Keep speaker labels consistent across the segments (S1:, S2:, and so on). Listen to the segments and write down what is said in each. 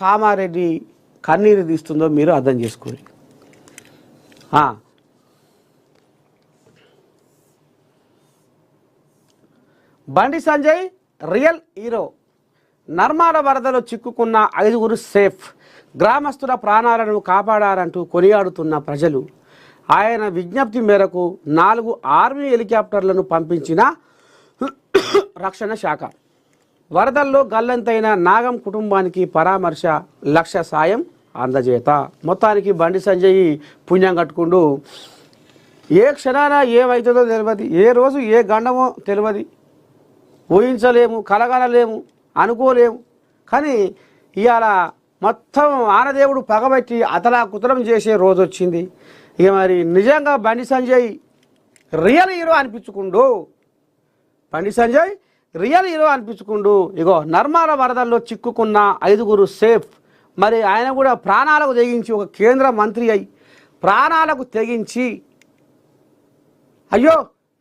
S1: కామారెడ్డి కన్నీరు తీస్తుందో మీరు అర్థం చేసుకోండి. బండి సంజయ్ రియల్ హీరో. నర్మాల వరదలో చిక్కుకున్న 5గురు సేఫ్. గ్రామస్తుల ప్రాణాలను కాపాడారంటూ కొనియాడుతున్న ప్రజలు. ఆయన విజ్ఞప్తి మేరకు 4 ఆర్మీ హెలికాప్టర్లను పంపించిన రక్షణ శాఖ. వరదల్లో గల్లంతైన నాగం కుటుంబానికి పరామర్శ, లక్ష సాయం అందజేత. మొత్తానికి బండి సంజయ్ పుణ్యం కట్టుకుంటూ ఏ క్షణాన ఏమవుతుందో తెలియదు, ఏ రోజు ఏ గండమో తెలియదు, ఊహించలేము, కలగనలేము, అనుకోలేము. కానీ ఇవాళ మొత్తం ఆనదేవుడు పగబట్టి అతలా కుతలం చేసే రోజు వచ్చింది. ఇక మరి నిజంగా బండి సంజయ్ రియల్ హీరో అనిపించుకుండు. బండి సంజయ్ రియల్ హీరో అనిపించుకుండు. ఇగో నర్మాల వరదల్లో చిక్కుకున్న 5గురు సేఫ్. మరి ఆయన కూడా ప్రాణాలకు తెగించి, ఒక కేంద్ర మంత్రి అయి ప్రాణాలకు తెగించి, అయ్యో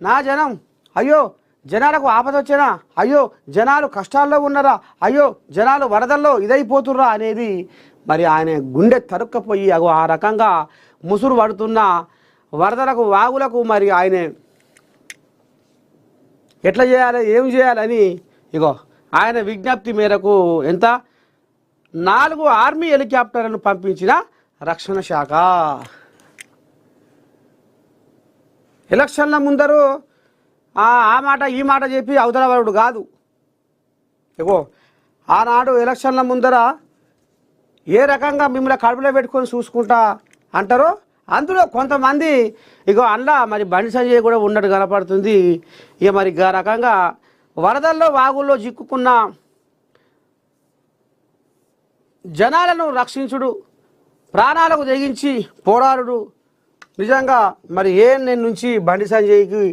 S1: నా జనం, అయ్యో జనాలకు ఆపద వచ్చేనా, అయ్యో జనాలు కష్టాల్లో ఉన్నారా, అయ్యో జనాలు వరదల్లో ఇదైపోతుర్రా అనేది మరి ఆయన గుండె తరుక్కపోయి అగో ఆ రకంగా ముసురు పడుతున్న వరదలకు, వాగులకు మరి ఆయన ఎట్లా చేయాలి, ఏం చేయాలని ఇగో ఆయన విజ్ఞప్తి మేరకు ఎంత 4 ఆర్మీ హెలికాప్టర్లను పంపించిన రక్షణ శాఖ. ఎలక్షన్ల ముందరు ఆ మాట ఈ మాట చెప్పి అవతలవాడు కాదు. ఇగో ఆనాడు ఎలక్షన్ల ముందర ఏ రకంగా మిమ్మల్ని కడుపులో పెట్టుకొని చూసుకుంటా అంటారో అందులో కొంతమంది ఇగో అందులో మరి బండి సంజయ్ కూడా ఉన్నట్టు కనపడుతుంది. ఇక మరి ఆ రకంగా వరదల్లో వాగుల్లో చిక్కుకున్న జనాలను రక్షించుడు, ప్రాణాలకు తెగించి పోరాడుడు. నిజంగా మరి నేను నుంచి బండి సంజయ్కి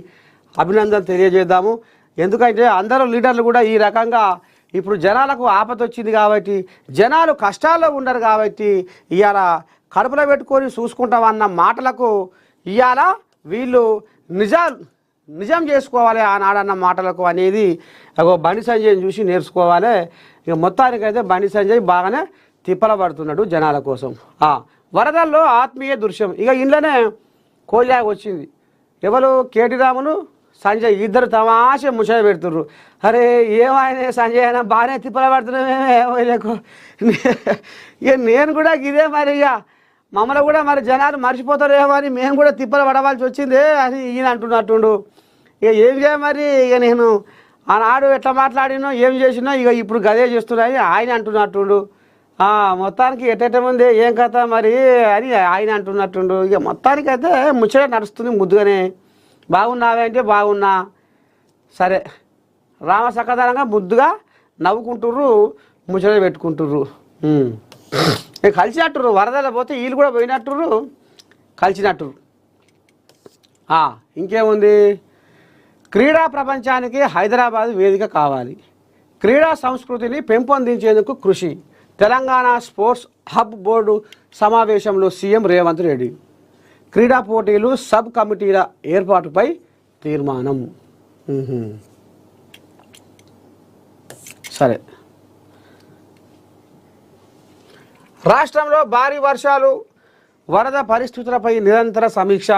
S1: అభినందన తెలియజేద్దాము. ఎందుకంటే అందరూ లీడర్లు కూడా ఈ రకంగా ఇప్పుడు జనాలకు ఆపద వచ్చింది కాబట్టి, జనాలు కష్టాల్లో ఉండరు కాబట్టి ఇవాళ కడుపులో పెట్టుకొని చూసుకుంటామన్న మాటలకు ఇవాళ వీళ్ళు నిజం చేసుకోవాలి ఆనాడన్న మాటలకు అనేది బండి సంజయ్ని చూసి నేర్చుకోవాలి. ఇక మొత్తానికైతే బండి సంజయ్ బాగానే తిప్పల పడుతున్నాడు జనాల కోసం. వరదల్లో ఆత్మీయ దృశ్యం. ఇక ఇంట్లోనే కోల్యాగ వచ్చింది. ఎవరు కేటీ రాములు, సంజయ్ ఇద్దరు తమాష ముచ్చట పెడుతుర్రు. అరే ఏమైనా సంజయ్ అయినా బాగానే తిప్పల పడుతున్నామేమో. ఇక నేను కూడా ఇదే మరి ఇక మమ్మల్ని కూడా మరి జనాలు మర్చిపోతారేమో అని మేము కూడా తిప్పల పడవలసి వచ్చిందే అని ఈయన అంటున్నట్టుండు. ఇక ఏం చేయ మరి ఇక నేను ఆనాడు ఎట్లా మాట్లాడినో ఏం చేసినో ఇక ఇప్పుడు గదే చేస్తున్నాయి ఆయన అంటున్నట్టుండు. మొత్తానికి ఎట్టేటముంది ఏం కథ మరి అని ఆయన అంటున్నట్టుండు. ఇక మొత్తానికైతే ముచ్చట నడుస్తుంది ముద్దుగానే. బాగున్నావే అంటే బాగున్నా, సరే రామ సకదనంగా ముద్దుగా నవ్వుకుంటుర్రు, ముచ్చట పెట్టుకుంటుర్రు. కలిసినట్టుర్రు. వరదలు పోతే వీళ్ళు కూడా పోయినట్టుర్రు, కలిసినట్టుర్రు. ఇంకేముంది, క్రీడా ప్రపంచానికి హైదరాబాద్ వేదిక కావాలి. క్రీడా సంస్కృతిని పెంపొందించేందుకు కృషి. తెలంగాణ స్పోర్ట్స్ హబ్ బోర్డు సమావేశంలో సీఎం రేవంత్ రెడ్డి. క్రీడా పోటీలు సబ్ కమిటీల ఏర్పాటుపై తీర్మానం. సరే, రాష్ట్రంలో భారీ వర్షాలు, వరద పరిస్థితులపై నిరంతర సమీక్ష.